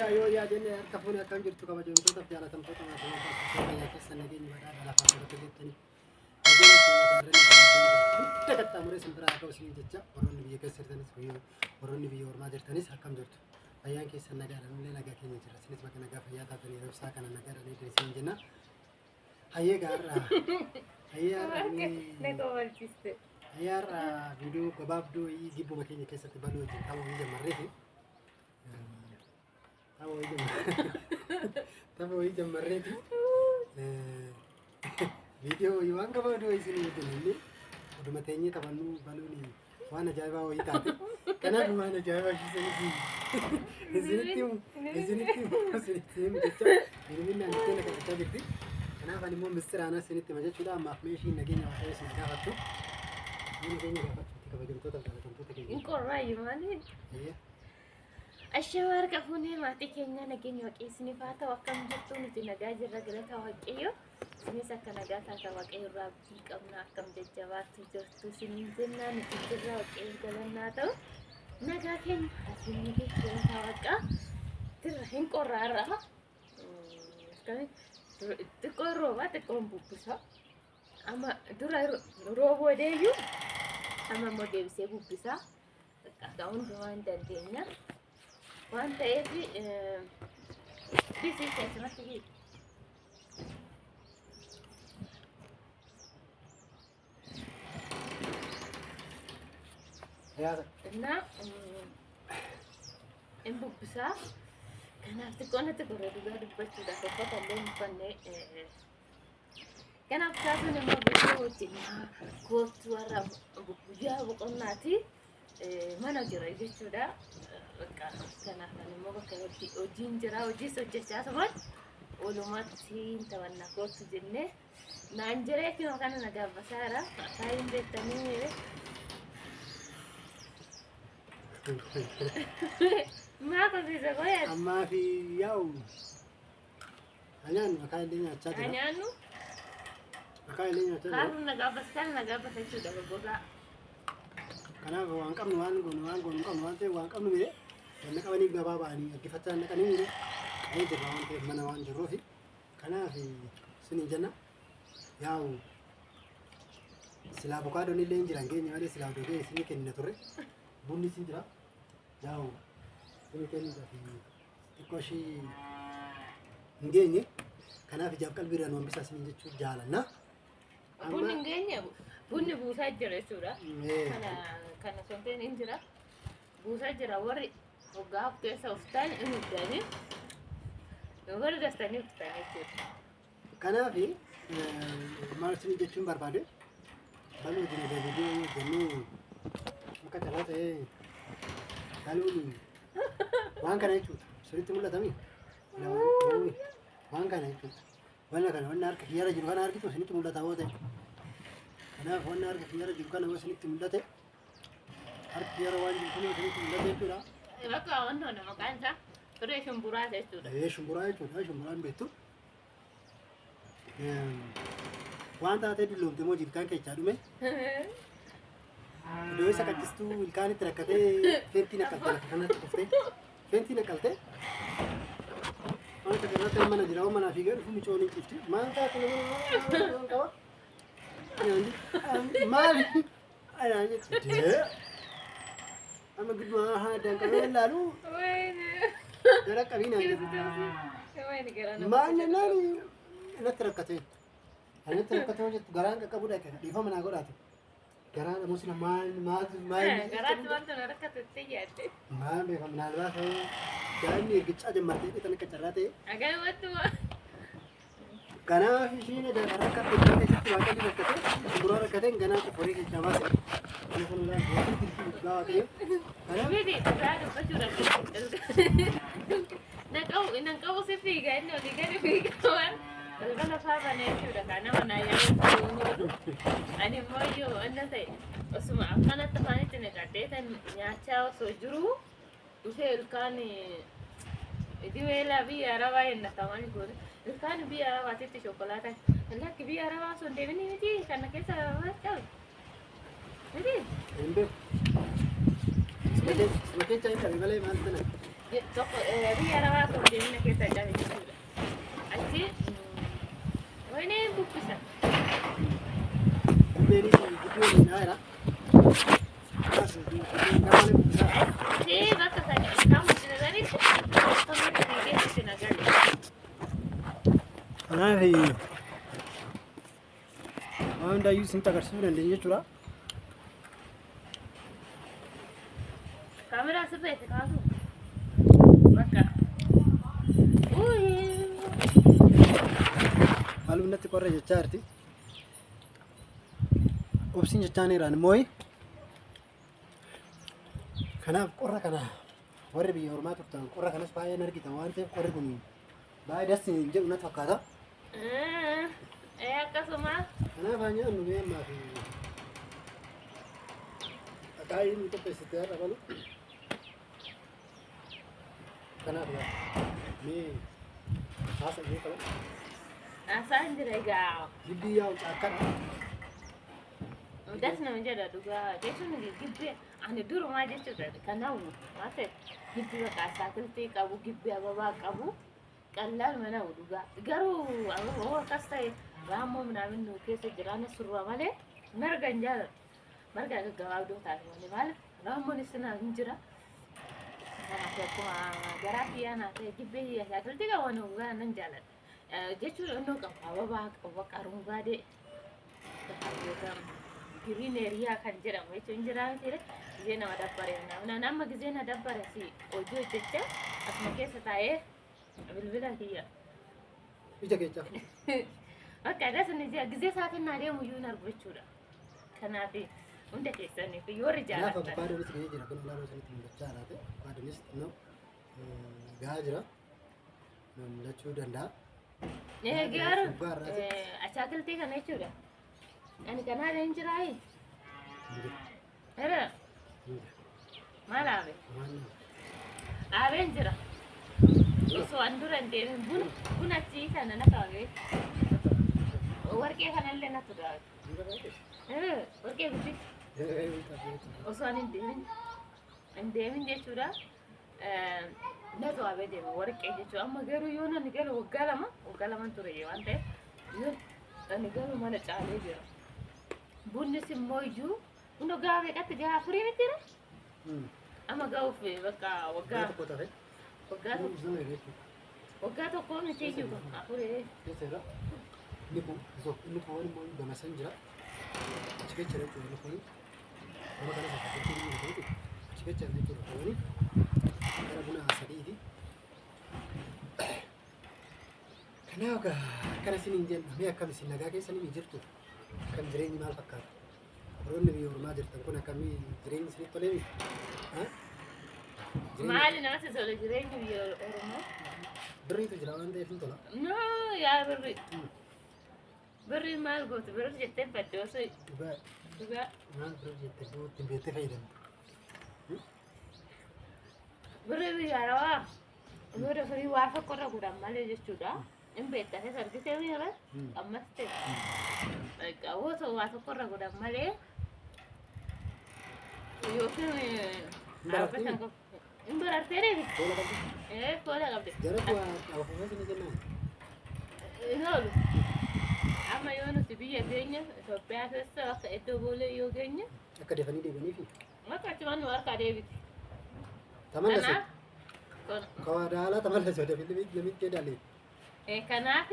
يا جنة كفونا كم جرت كم جرت توتا في على تم توتا ما توتا يا كيس النجين بدأ على فاضي بتجتني أجين سيدارنا تكتة مريس مدرا أكو سنين جتة ورون بيجي كسر تنس فيو ورون بيجي ورما جرت تنس حكم جرت أيام كيس النجار من نجا كيني جرت سنس ما كنا جا فيا تاني رفسا كنا نجار أني تنسين جنا هيا جارا هيا نكمل كيسة هيا فيديو كباب دو يجيبوا مكيني كيس تبالو جن كم هي مريتي تابو يجي مريتي فيديو يوان كباب دو يسني يتنيني ودما تاني تبانو بالوني وانا جايبه ويتاتي كنا وانا جايبه شو سنتي زينتيم جتة يمين عندنا كتير جدي أنا فاني مو مستر أنا سنتي ما جت شو ده ما فمشي نجيني وحاجة سنتي كاتو مين نجيني كاتو تكبر جرتو تبغى تنتو تكيني إنكو رأي ماني إيه الشوار كفوني ما تكيني نجيني وكيسني فاتا وكم جتو نتنجاج الرجلة وكيو سني سكنا جاتا توكيو رابطي كمنا كم جوار تجرتو سنين زنا نتجرا وكيو كلنا تو نجاكين سني كيو توكا ترهين كورارا كمي تكون روبا تكون بوبسا أما درا روبو ديو أما موديل سي بوبسا كاون دوان دندينا وانت ايفي بيسي سيسما تجي يا نا ام بوبسا كان تكون تقول دوغا دبچو دا فتا لين فني كان أفكارنا ما بيجوا كوت ورا بوجا بقناتي ما نجرا يجوا ده كان ما بكرتي أوجين جرا أوجي سوتشا سبب ولما تين توانا كوت جنة نانجرا كي ما كان نجا بسارة تاين بتاني ما كنت زغوية أما في يوم أنا مكان لينا تشاتي أنا أنو مكان لينا تشاتي كارو نجا بس شو ده بقولها كنا وان كم نوان تي وان كم نمير لأن كمان يجوا بابا أني كيف تان كان يمير أي جروان تي من وان جروفي كنا في سنين جنة ياو سلا بكادو نيلين جرانجي نيوالي سلا دوجي سنين كنا توري بوني سيدرا ياو سنين كنا في تكوشي نجيني كنا في جاب كالبيرا نوان بيسا سنين جتشو جالنا bunni ngeenye bunni buusaa jira jechuudha. Kana sonteen hin jira. Buusaa jira warri hoggaa keessa uftaan hin hojjani. Warri dastanii uftaan jechuudha. Kanaaf maal isin jechuun barbaade baluu jira deebiidee jennuu muka jalaa ta'ee baluun waan kana jechuudha. Sirriitti mul'atami. Waan kana jechuudha. وانا ارك خيارة جل وانا اركت وسنيت مولاتها هو ده انا وانا ارك خيارة جل وانا وسنيت مولاتها ارك خيارة وان جل وانا وسنيت مولاتها ترى بقى انه انا مكان ذا ترى شمبورات شمبورات بيتو وان تاتي دلوم تمو جل كان كيشادو مي دوي سكتستو الكان تركته فينتي نكالته انا تكفته فينتي نكالته أنا كذا ترى من أجراه من أفيقر فمي شوني كفتي ما أنت كذا ما أنا عندي ده أنا قد ما هذا كذا لالو ترى كابينا ما أنا ناري أنا ترى كتير وجد قران كابودا كذا ديفا من أقول أتى قران مسلم ما قران توان تنارك تتجاه ما بيفهم من الباس يعني قلت أجمع مرتين إذا نكترته أجا واتوا كنا في شيء ده ركعت بيجي ستة واحد اللي ركعتين برا ركعتين كنا تفوري كجواز نقول لا لا كده أنا بدي تزار بشورة نكاو سفيجا إنه ديكاري فيجا كمان البنا فاضي نشوفه كنا منايا أنا موجو أنا سي اسمع أنا تفاني تنكتة نياتشا وسجرو وفي الكاني دي ويلا بي أربعة إن كمان يقول الكاني بي أربعة تيجي شوكولاتة هلا كبي أربعة سندي مني نتي كنا كيسا ما تقول نتي سمعت شيء تبي بلاي ما أنتنا tokko biyya arabaa tokko deemina keessa cabe jechuudha. Achi wayne buqqisa. Gubbeenis gubbeen naayira. Bakka sana kamu sirriitti akkamitti keessatti nagaale. Kanaaf waan hundaayyuu isin agarsiisuu dandeenya jechuudha. Kaameraa sirreetti kaasu. Bakka. Halluu natti qorre jechaa jirti. Obsiin jechaan irraan mooyi. Kanaaf qorra kana warri biyya ormaa turtan qorra kanas baay'een argitan waan ta'eef qorri kun baay'ee dassi jedhu natti fakkaata. Akkasuma. Kanaaf haa nyaannu mee ammaa fi akaayii nu qopheessitee har'a balu. Kanaaf mee haasa ishee qaba. Haasaan jira egaa. Gibbii yaa'u caakkadha. Das nama jedha dhugaa jechuun gibbii ani durumaa jechuudha kanaaf maa ta'e gibbii bakka asaakiltii qabu gibbii ababaa qabu qallaan mana dhugaa garuu ababaa akkas ta'e raammoo minaamin nu keessa jiraanne surra malee marga hin jaalladhu marga gaggabaabdoo taate malee maal raammoon isinaa hin jira kanaaf akkuma garaa kiyyaanaa ta'e gibbii asaakiltii qabu ani dhugaa nan jaalladha jechuudha innoo qabu ababaa qabu bakka arungaadee green area kan jedhamu jechuun jiraatee ጊዜ nama dabbare nama ጊዜ na dabbare si hojii hojjechaa asuma keessa taa'ee bilbila kiyya ija keessa akka adas ni ጊዜ saatiin na deemu iyyuu narbu jechuudha kanaaf hunda keessanii fi yoo rijaala naafa baadoonis gahee jira kun ulaa sanitti mul'achaa laate baadoonis no gahaa jira mul'achuu danda'a gaaru achaakiltii kana jechuudha ani kanaa leen jiraayi era maal aabe aabeen jira osoo an dura hin deemin buna achii kana na kaawee warqee kanallee natu daawe warqee guddi osoo an hin deemin jechuudha natu aabee deema warqee jechuudha amma garuu yoo nan galu waggaa lama ture waan ta'eef ani garuu mana caalee jira bunnis immoo iyyuu hundo gaafee qatti gahaa furii miti jira amma gahuuf bakka waggaa tokko miti iyyuu afuree inni kun wani immoo gamasan jira achi kecha jechuudha inni kun nama kana fakkaatee inni kun achi kecha jechuudha wani gara buna sadiiti kanaaf akkana isin hin jenna mee akkam isin nagaa keessanii ni jirtu kan jireenyi maal fakkaata warroonni biyya ormaa jirtan kun akkamii jireenyi isinitti tolee miti maali namatti tola jireenyi biyya oromoo birriitu jira waan ta'eef hin tola no yaa birri maal gootu birri jettee badde osoo dhugaa maal birri jettee gootu beektee fayyadamu birri biyya arabaa yoo dafarii waa tokkorra godhan malee jechuudha in beektase sargisee biyya ammas ta'e qawoota waa tokkorra godhan malee yookiin dhaabbatan in barartee deebi koola qabde jaratu afuufee sini jennaan hin oolu amma yoo nuti biyya keenya Itoophiyaa keessa akka iddoo boolee yoo keenya akka dafanii deebianii fi akka achumaan nu harkaa deebiti tamallasee kawaadaalaa tamallasee dafillee namitti daalee kanaaf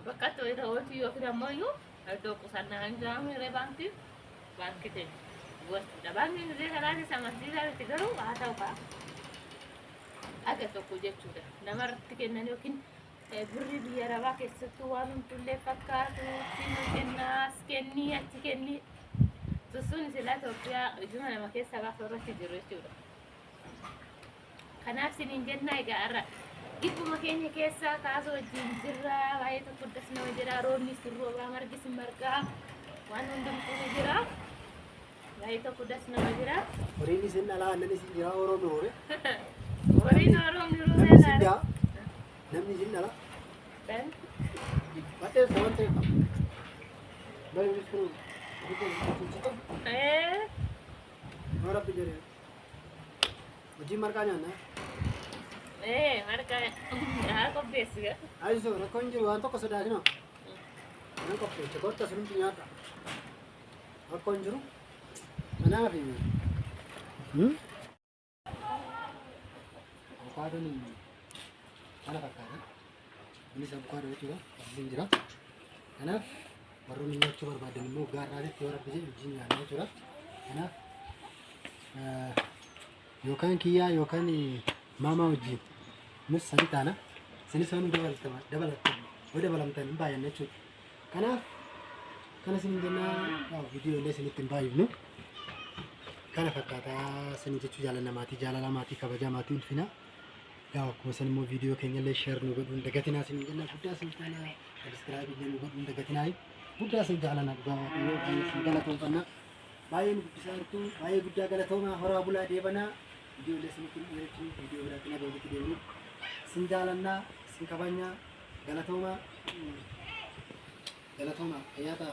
bakka ta'uuti yookiin ammoo iyyuu iddoo qusannaa hin jiraamne baankii ta'e gochuudha. Baankiin illee karaa isa amansiisaa itti garuu haa ta'u kaa aga tokko jechuudha. Namarratti kennan yookiin birri biyya arabaa keessattuu waan hundullee fakkaatu siin kennaa as kennii achi kennii sussuun silaa Itoophiyaa ijuma nama keessa gaafa irratti jiru jechuudha. Kanaaf siniin jennaa egaa irra gibbuma keenya keessaa kaasoo wajjin jirra baay'ee tokko das nama jira roobni sirroobaa margis margaa waan hundumtuu ni jira baay'ee tokko das nama jira horiin isin alaa annan isin jira oroomni hoore horiin oroomni namni roobee isin daa namni isin alaa baay'ee waan ta'eef bari biskuru Rabbi jere Hojii marqaa nyaanna. Marka haa qopheessi gaa. Ayiso rakkoon jiru waan tokko sodaatina. Nan qopheesse gotta sunti nyaata. Rakkoon jiru. Kanaaf avokaadoon kana fakkaata. Innis avokaadoo jechuudha. Abdiin jira. Kanaaf warroonni nyaachuu barbaadan immoo gaarraatitti yoo rabbise wajjin nyaanna jechuudha. Kanaaf yookaan kiyyaa yookaan maamaa wajjin nus sadi taana isinis waan dabalamtan hin baay'anne jechuudha. Kanaaf kana isin jennaa viidiyoo illee isinitti hin baay'ifnu. Kana fakkaataa isin jechuu jaalala maatii kabajaa maatii ulfina. Akkuma isin immoo viidiyoo keenya illee sheer nu godhuun dagatinaa isin jenna guddaa isin jaalala sabiskiraayib illee nu godhuun dagatinaa guddaa isin jaalala dhugaa isin galatoomfanna. Baay'ee nu guddisaa jirtu baay'ee guddaa galatoomaa horaa bulaa deebanaa viidiyoo illee isinitti dhiyeessuun viidiyoo biraatiin akka walitti deebiin isin jaalannaa isin kabajnaa galatoomaa fayyaa ta'a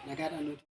nagaadhaan nuti.